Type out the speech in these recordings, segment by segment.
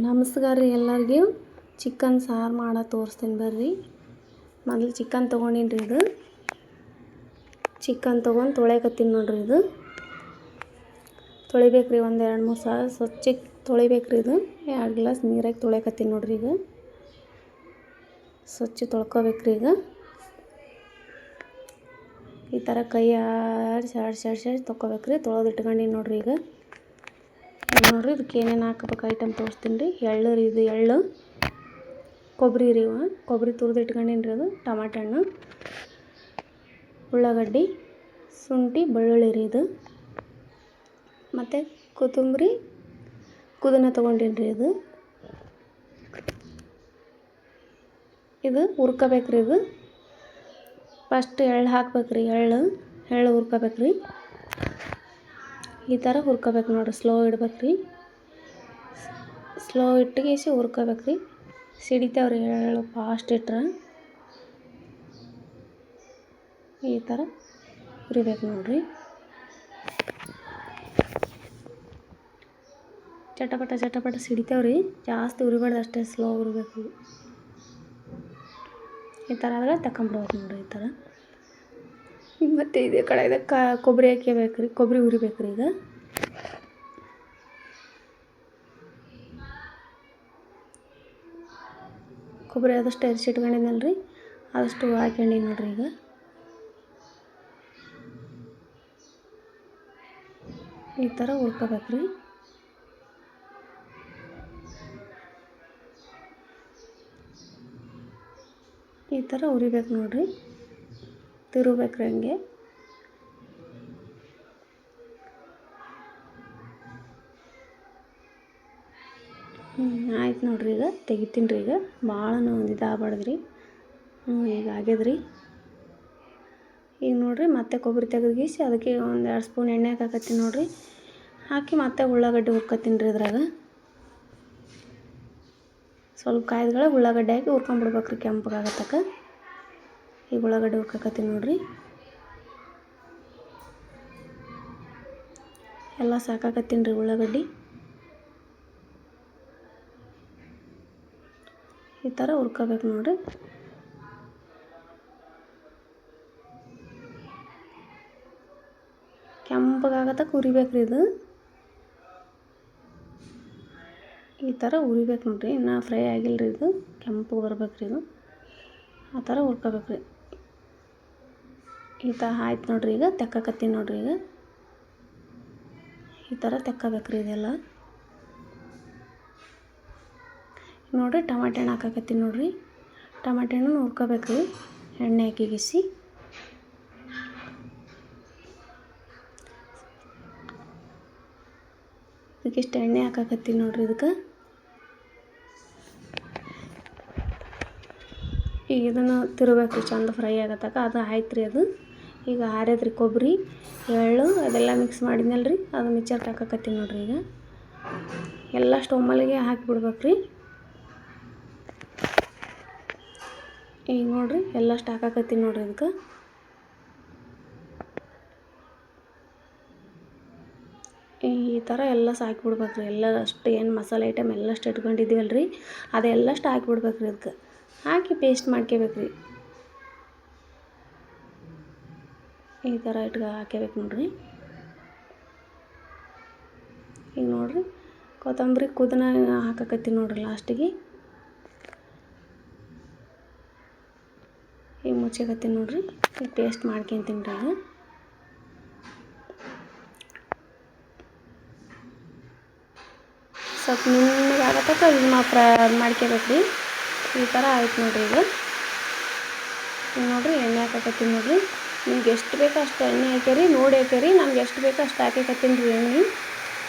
ನಮಸ್ಕಾರ ರೀ ಎಲ್ಲರಿಗೂ. ಚಿಕನ್ ಸಾರು ಮಾಡೋದು ತೋರಿಸ್ತೀನಿ ಬರ್ರಿ. ಮೊದಲು ಚಿಕನ್ ತೊಗೊಂಡಿನಿ ರೀ. ಇದು ಚಿಕನ್ ತೊಗೊಂಡು ತೊಳೆಯಕತ್ತೀನಿ ನೋಡ್ರಿ. ಇದು ತೊಳಿಬೇಕು ರೀ, ಒಂದು 2-3 ಸಲ ಸ್ವಚ್ಛ ತೊಳಿಬೇಕು ರೀ. ಇದು 2 ಗ್ಲಾಸ್ ನೀರಾಗಿ ತೊಳೆಯಕತ್ತೀನಿ ನೋಡ್ರಿ. ಈಗ ಸ್ವಚ್ಛ ತೊಳ್ಕೊಬೇಕು ರೀ. ಈಗ ಈ ಥರ ಕೈ ಆಡಿಸಿ ತೊಳ್ಕೊಬೇಕು ರೀ. ತೊಳೆದು ಇಟ್ಕೊಂಡಿನಿ ನೋಡ್ರಿ. ಈಗ ನೋಡ್ರಿ ಇದಕ್ಕೆ ಏನೇನು ಹಾಕ್ಬೇಕು ಐಟಮ್ ತೋರಿಸ್ತೀನಿ ರೀ. ಎಳ್ಳು ರೀ, ಇದು ಎಳ್ಳು, ಕೊಬ್ಬರಿ ರೀ, ಕೊಬ್ಬರಿ ತುರಿದು ಇಟ್ಕೊಂಡಿನಿ ರೀ. ಅದು ಟಮಾಟೆ ಹಣ್ಣು, ಉಳ್ಳಾಗಡ್ಡಿ, ಶುಂಠಿ, ಬೆಳ್ಳುಳ್ಳಿ ರೀ. ಇದು ಮತ್ತು ಕೊತ್ತಂಬರಿ ಕುದನ ತೊಗೊಂಡಿನಿ ರೀ. ಇದು ಹುರ್ಕೋಬೇಕು ರೀ. ಇದು ಫಸ್ಟ್ ಎಳ್ಳು ಹಾಕ್ಬೇಕು ರೀ. ಎಳ್ಳು ಹುರ್ಕೋಬೇಕು ರೀ. ಈ ಥರ ಹುರ್ಕೋಬೇಕು ನೋಡಿರಿ. ಸ್ಲೋ ಇಡ್ಬೇಕು ರೀ. ಸ್ಲೋ ಇಟ್ಟಿಗೆಸಿ ಹುರ್ಕೋಬೇಕು ರೀ. ಸಿಡಿತಾವ್ರಿ ಎಳ್ಳು ಫಾಸ್ಟ್ ಇಟ್ರೆ. ಈ ಥರ ಹುರಿಬೇಕು ನೋಡಿರಿ. ಚಟಪಟ ಸಿಡಿತಾವ್ರಿ. ಜಾಸ್ತಿ ಹುರಿಬಾರ್ದು, ಅಷ್ಟೇ ಸ್ಲೋ ಹುರಿಬೇಕು. ಈ ಥರ ಆದರೆ ತಗೊಂಬಿಡ್ಬೇಕು ನೋಡಿರಿ. ಈ ಥರ ಮತ್ತು ಇದೇ ಕಡೆ ಇದಕ್ಕೆ ಕೊಬ್ಬರಿ ಹಾಕ್ಯಬೇಕು ರೀ. ಕೊಬ್ಬರಿ ಹುರಿಬೇಕು ರೀ. ಈಗ ಕೊಬ್ಬರಿ ಆದಷ್ಟು ಎರಿಸಿಟ್ಕೊಂಡಿದ್ದಲ್ಲ ರೀ, ಆದಷ್ಟು ಹಾಕ್ಯಂಡಿ ನೋಡಿರಿ. ಈಗ ಈ ಥರ ಹುರ್ಕೋಬೇಕು ರೀ. ಈ ಥರ ಹುರಿಬೇಕು ನೋಡಿರಿ. ತಿರುಗಬೇಕು ರೀ ಹಂಗೆ. ಆಯ್ತು ನೋಡಿರಿ. ಈಗ ತೆಗಿತೀನಿ ರೀ. ಈಗ ಭಾಳ ಇದಾಗಬಾರ್ದು ರೀ. ಈಗ ಆಗ್ಯದ್ರಿ. ಈಗ ನೋಡಿರಿ ಮತ್ತೆ ಕೊಬ್ಬರಿ ತೆಗೆದುಗೀಸಿ ಅದಕ್ಕೆ ಒಂದು 2 ಸ್ಪೂನ್ ಎಣ್ಣೆ ಹಾಕತ್ತೀನಿ ನೋಡಿರಿ. ಹಾಕಿ ಮತ್ತೆ ಉಳ್ಳಾಗಡ್ಡಿ ಹುರ್ಕೊತೀನಿ ರೀ. ಇದ್ರಾಗ ಸ್ವಲ್ಪ ಕಾಯ್ದುಗಳ ಉಳ್ಳಾಗಡ್ಡಿ ಹಾಕಿ ಹುರ್ಕೊಂಬಿಡ್ಬೇಕು ರೀ ಕೆಂಪಗಾಗತ್ತಕ. ಈಗ ಉಳ್ಳಾಗಡ್ಡಿ ಹುರ್ಕೊತೀನಿ ನೋಡಿರಿ. ಎಲ್ಲ ಸಾಕಾಕತ್ತೀನಿ ರೀ ಉಳ್ಳಾಗಡ್ಡಿ. ಈ ಥರ ಹುರ್ಕೋಬೇಕು ನೋಡಿರಿ. ಕೆಂಪಗಾಗತ್ತಕ ಹುರಿಬೇಕು ರೀ. ಇದು ಈ ಥರ ಹುರಿಬೇಕು ನೋಡಿರಿ. ಇನ್ನೂ ಫ್ರೈ ಆಗಿಲ್ಲ ರೀ. ಇದು ಕೆಂಪು ಬರ್ಬೇಕು ರೀ. ಇದು ಆ ಥರ ಹುರ್ಕೋಬೇಕು ರೀ. ಈ ಥರ ಆಯ್ತು ನೋಡಿರಿ. ಈಗ ತೆಕ್ಕಕತ್ತೀನಿ ನೋಡಿರಿ. ಈಗ ಈ ಥರ ತೆಕ್ಕಬೇಕು ರೀ. ಇದೆಲ್ಲ ನೋಡಿರಿ. ಟಮಾಟೆ ಹಣ್ಣು ಹಾಕಕತ್ತೀನಿ ನೋಡಿರಿ. ಟಮಾಟೆ ಹಣ್ಣು ಹುರ್ಕೋಬೇಕು ರೀ ಎಣ್ಣೆ ಹಾಕಿಗಿಸಿ. ಇದಕ್ಕಿಷ್ಟು ಎಣ್ಣೆ ಹಾಕಕತ್ತೀನಿ ನೋಡಿರಿ. ಇದಕ್ಕೆ ಈಗ ಇದನ್ನು ತಿರುಗಬೇಕು ರೀ ಚಂದ ಫ್ರೈ ಆಗತ್ತಕ. ಅದು ಆಯ್ತು ರೀ. ಅದು ಈಗ ಆರ್ಯದ್ರಿ. ಕೊಬ್ಬರಿ ಎಳ್ಳು ಅದೆಲ್ಲ ಮಿಕ್ಸ್ ಮಾಡಿದ್ನಲ್ಲ ರೀ, ಅದು ಮಿಕ್ಸರ್ಗೆ ಹಾಕಕತ್ತೀನಿ ನೋಡಿರಿ. ಈಗ ಎಲ್ಲ ಸ್ಟೊಮ್ಮಲ್ಲಿಗೆ ಹಾಕಿಬಿಡ್ಬೇಕು ರೀ. ಈಗ ನೋಡಿರಿ ಎಲ್ಲಷ್ಟು ಹಾಕಕತ್ತೀನಿ ನೋಡಿರಿ. ಇದಕ್ಕೆ ಈ ಥರ ಎಲ್ಲ ಹಾಕಿಬಿಡ್ಬೇಕು ರೀ. ಎಲ್ಲ ಅಷ್ಟು ಏನು ಮಸಾಲೆ ಐಟಮ್ ಎಲ್ಲಷ್ಟು ಇಟ್ಕೊಂಡಿದ್ದೀವಲ್ಲ ರೀ, ಅದೆಲ್ಲಷ್ಟು ಹಾಕಿಬಿಡ್ಬೇಕು ರೀ. ಇದಕ್ಕೆ ಹಾಕಿ ಪೇಸ್ಟ್ ಮಾಡ್ಕೋಬೇಕು ರೀ. ಈ ಥರ ಹಾಕ್ಯಬೇಕು ನೋಡಿರಿ. ಈಗ ನೋಡಿರಿ ಕೊತ್ತಂಬರಿ ಕುದನ ಹಾಕಕತ್ತೀನಿ ನೋಡಿರಿ ಲಾಸ್ಟಿಗೆ. ಈಗ ಮುಚ್ಚಕತ್ತೀನಿ ನೋಡಿರಿ. ಈಗ ಪೇಸ್ಟ್ ಮಾಡ್ಕೊತೀನಿ ರೀ. ಈಗ ಸ್ವಲ್ಪ ನಿಮ್ಗಾಗತ್ತಕ ಇದು ಮಾತ್ರ ಮಾಡ್ಕೋಬೇಕು ರೀ. ಈ ಥರ ಆಯ್ತು ನೋಡಿರಿ. ಈಗ ನೋಡಿರಿ ಎಣ್ಣೆ ಹಾಕಕತ್ತೀನಿ ನೋಡಿರಿ. ನಿಮ್ಗೆ ಎಷ್ಟು ಬೇಕೋ ಅಷ್ಟು ಎಣ್ಣೆ ಹಾಕ್ಯಾರಿ, ನೋಡಿ ಹಾಕ್ಯಾರಿ. ನಮ್ಗೆ ಎಷ್ಟು ಬೇಕೋ ಅಷ್ಟು ಹಾಕಕತ್ತೀನಿ ರೀ ಎಣ್ಣೆ.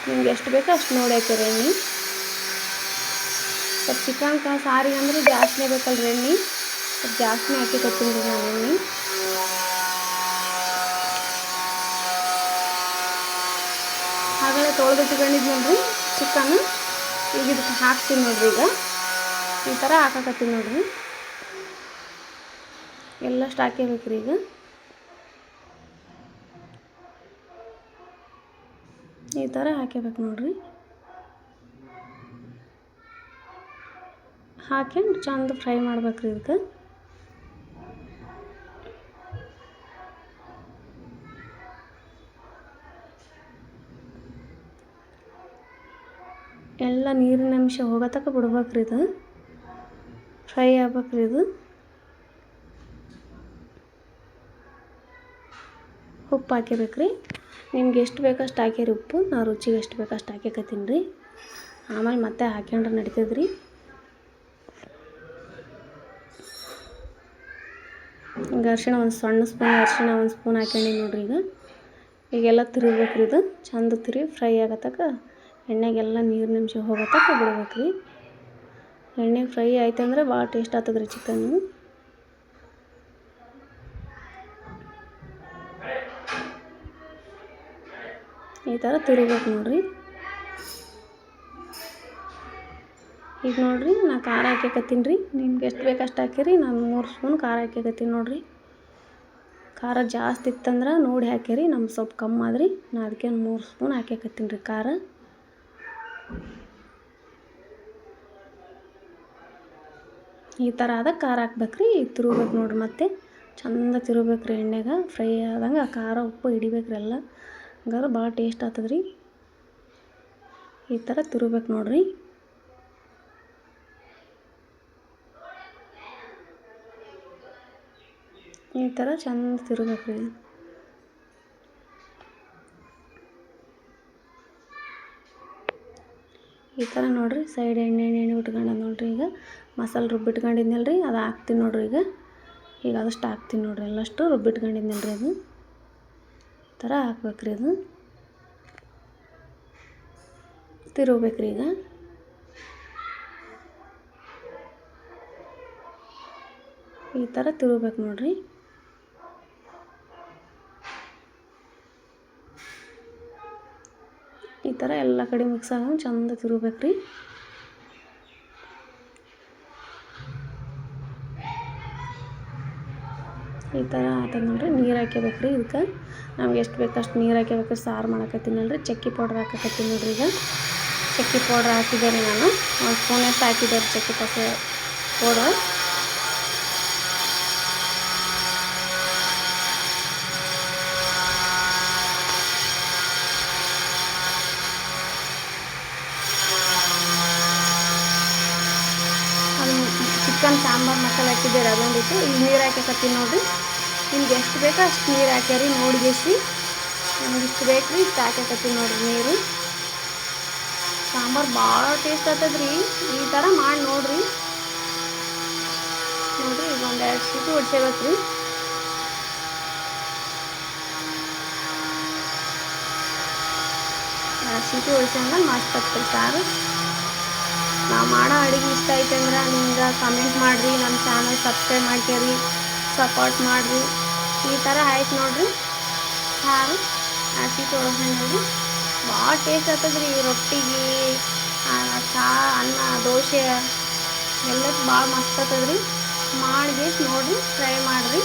ನಿಮ್ಗೆ ಎಷ್ಟು ಬೇಕೋ ಅಷ್ಟು ನೋಡಿ ಹಾಕ್ಯಾರಿ ಎಣ್ಣೆ. ಸ್ವಲ್ಪ ಚಿಕನ್ ಸಾರಿಗೆ ಅಂದ್ರೆ ಜಾಸ್ತಿನೇ ಬೇಕಲ್ಲ ರೀ ಎಣ್ಣೆ. ಸ್ವಲ್ಪ ಜಾಸ್ತಿನೇ ಹಾಕಕತ್ತೀನಿ ರೀ ನಾನು ಎಣ್ಣೆ. ಆಗಲೇ ತೊಳೆದಿಟ್ಕೊಂಡಿದ್ನಲ್ಲ ರೀ ಚಿಕನ್. ಈಗ ಇದಕ್ಕೆ ಹಾಕ್ತೀನಿ ನೋಡಿರಿ. ಈಗ ಈ ಥರ ಹಾಕಕತ್ತೀನಿ ನೋಡಿರಿ. ಎಲ್ಲಷ್ಟು ಹಾಕಬೇಕು ರೀ. ಈಗ ಈ ಥರ ಹಾಕಬೇಕು ನೋಡಿರಿ. ಹಾಕ್ಯಂಡು ಚಂದ ಫ್ರೈ ಮಾಡ್ಬೇಕ್ರಿ ಇದಕ್ಕೆ. ಎಲ್ಲ ನೀರಿನ ಅಂಶ ಹೋಗತಕ್ಕ ಬಿಡ್ಬೇಕ್ರಿ ಇದು, ಫ್ರೈ ಆಗ್ಬೇಕ್ರಿ ಇದು. ಉಪ್ಪು ಹಾಕ್ಯಬೇಕ್ರಿ, ನಿಮ್ಗೆ ಎಷ್ಟು ಬೇಕಷ್ಟು ಹಾಕ್ಯಾರಿ ಉಪ್ಪು. ನಾ ರುಚಿಗೆ ಎಷ್ಟು ಬೇಕಷ್ಟು ಹಾಕ್ಯಕತ್ತೀನಿ ರೀ, ಆಮೇಲೆ ಮತ್ತೆ ಹಾಕ್ಯಂಡ್ರೆ ನಡಿತದ್ರಿ. ಈಗ ಅರಿಶಿಣ ಒಂದು ಸಣ್ಣ ಸ್ಪೂನ್ ಅರಿಶಿಣ ಒಂದು ಸ್ಪೂನ್ ಹಾಕ್ಯಂಡಿ ನೋಡ್ರಿ. ಈಗೆಲ್ಲ ತಿರುಗ್ಬೇಕ್ರಿ ಇದು, ಚಂದ ಫ್ರೈ ಆಗತ್ತಕ ಎಣ್ಣೆಗೆಲ್ಲ ನೀರಿನ ಅಂಶ ಹೋಗತ್ತಕ ಬಿಡ್ಬೇಕ್ರಿ. ಎಣ್ಣೆಗೆ ಫ್ರೈ ಆಯ್ತಂದ್ರೆ ಭಾಳ ಟೇಸ್ಟ್ ಆಗ್ತದ್ರಿ ಚಿಕನ್ನು. ಈ ಥರ ತಿರುಗ್ಬೇಕು ನೋಡ್ರಿ. ಈಗ ನೋಡ್ರಿ ನಾ ಖಾರ ಹಾಕ್ಯಕತ್ತೀನಿ ರೀ, ನಿಮ್ಗೆ ಎಷ್ಟು ಬೇಕಷ್ಟು ಹಾಕಿರಿ. ನಾನು 3 ಸ್ಪೂನ್ ಖಾರ ಹಾಕ್ಯಕತ್ತೀನಿ ನೋಡ್ರಿ. ಖಾರ ಜಾಸ್ತಿ ಇತ್ತಂದ್ರೆ ನೋಡಿ ಹಾಕ್ಯಾರಿ, ನಮ್ಗೆ ಸ್ವಲ್ಪ ಕಮ್ಮಿ ಆದ್ರಿ, ನಾ ಅದಕ್ಕೆ 3 ಸ್ಪೂನ್ ಹಾಕ್ಯಕತ್ತೀನಿ ರೀ ಖಾರ. ಈ ಥರ ಆದಾಗ ಖಾರ ಹಾಕ್ಬೇಕ್ರಿ. ತಿರುಗ್ಬೇಕು ನೋಡ್ರಿ, ಮತ್ತೆ ಚಂದ ತಿರುಗ್ಬೇಕ್ರಿ ಎಣ್ಣೆಗೆ. ಫ್ರೈ ಆದಂಗೆ ಆ ಖಾರ ಉಪ್ಪು ಹಿಡಿಬೇಕ್ರಿ ಎಲ್ಲ, ಹಂಗಾದ್ರೆ ಭಾಳ ಟೇಸ್ಟ್ ಆಗ್ತದ್ರಿ. ಈ ಥರ ತಿರುಗ್ಬೇಕು ನೋಡ್ರಿ. ಈ ಥರ ಚಂದ ತಿರುಗ್ಬೇಕ್ರಿ. ಈ ಥರ ನೋಡ್ರಿ, ಸೈಡ್ ಎಣ್ಣೆ ಬಿಟ್ಕೊಂಡ ನೋಡ್ರಿ. ಈಗ ಮಸಾಲೆ ರುಬ್ಬಿಟ್ಕೊಂಡಿದ್ನಲ್ರಿ ಅದು ಹಾಕ್ತೀನಿ ನೋಡ್ರಿ. ಈಗ ಅದಷ್ಟು ಹಾಕ್ತೀನಿ ನೋಡ್ರಿ, ಎಲ್ಲಷ್ಟು ರುಬ್ಬಿಟ್ಕೊಂಡಿದ್ನಲ್ರಿ ಅದು. ಈ ಥರ ಹಾಕ್ಬೇಕ್ರಿ ಅದು, ತಿರುಗ್ಬೇಕ್ರಿ. ಈಗ ಈ ಥರ ತಿರುಗ್ಬೇಕು ನೋಡ್ರಿ. ಈ ಥರ ಎಲ್ಲ ಕಡೆ ಮಿಕ್ಸ್ ಆಗಂಗೆ ಚಂದ ತಿರುಗ್ಬೇಕ್ರಿ. ಈ ಥರ ಆತದ ನೋಡ್ರಿ. ನೀರು ಹಾಕ್ಯಬೇಕ್ರಿ ಇದಕ್ಕೆ, ನಮ್ಗೆ ಎಷ್ಟು ಬೇಕಷ್ಟು ನೀರು ಹಾಕ್ಯಬೇಕ್ರಿ. ಸಾರು ಮಾಡಕತ್ತೀನಲ್ರಿ, ಚಕ್ಕಿ ಪೌಡ್ರ್ ಹಾಕಕತ್ತೀನಿ ನೋಡ್ರಿ. ಈಗ ಚಕ್ಕಿ ಪೌಡ್ರ್ ಹಾಕಿದ್ದೆ ರೀ, ನಾನು 1 ಸ್ಪೂನಷ್ಟು ಹಾಕಿದ್ದೆ ರೀ ಚಕ್ಕಿ ಪೌಡರ್. ಚಿಕನ್ ಸಾಂಬಾರು ಮಸಾಲೆ ಹಾಕಿದ್ದೆ ರೀ, ಅದೊಂದಿತ್ತು. ಈಗ ನೀರು ಹಾಕ್ಯಕತ್ತೀನಿ ನೋಡ್ರಿ. ನಿಮ್ಗೆ ಎಷ್ಟು ಬೇಕೋ ಅಷ್ಟು ನೀರು ಹಾಕ್ಯಾರಿ, ನೋಡಿಗೆಸಿ. ನಮ್ಗೆ ಇಷ್ಟು ಬೇಕು ರೀ, ಇಷ್ಟು ಹಾಕ್ಯಕತ್ತೀನಿ ನೋಡ್ರಿ ನೀರು. ಸಾಂಬಾರು ಭಾಳ ಟೇಸ್ಟ್ ಆಗ್ತದ್ರಿ, ಈ ಥರ ಮಾಡಿ ನೋಡ್ರಿ. ಈಗ 1-2 ಸೀಟಿ ಹೊಡ್ಸೇಬೇಕ್ರಿ. ಸೀಟಿ ಹೊಡ್ಸ್ಕೊಂಡ್ಮೇಲೆ ಮಸ್ತ್ ಆಗ್ತದೆ ಸಾರು. ನಾವು ಮಾಡೋ ಅಡುಗೆ ಇಷ್ಟ ಐತೆ ಅಂದ್ರೆ ನಿಮ್ಗೆ ಕಮೆಂಟ್ ಮಾಡಿರಿ, ನಮ್ಮ ಚಾನಲ್ ಸಬ್ಸ್ಕ್ರೈಬ್ ಮಾಡ್ಕೇರಿ, ಸಪೋರ್ಟ್ ಮಾಡಿರಿ. ಈ ಥರ ಆಯ್ತು ನೋಡ್ರಿ ಸಾರು. ಸೀಟಿ ಹೊಡ್ಸ್ಕೊಂಡ್ರಿ ಭಾಳ ಟೇಸ್ಟ್ ಆಗ್ತದ್ರಿ. ರೊಟ್ಟಿಗೆ, ಚಾ, ಅನ್ನ, ದೋಸೆ ಎಲ್ಲಕ್ಕೆ ಭಾಳ ಮಸ್ತ್ ಆಗ್ತದ್ರಿ. ಮಾಡಿ ನೋಡಿರಿ, ಟ್ರೈ ಮಾಡಿರಿ.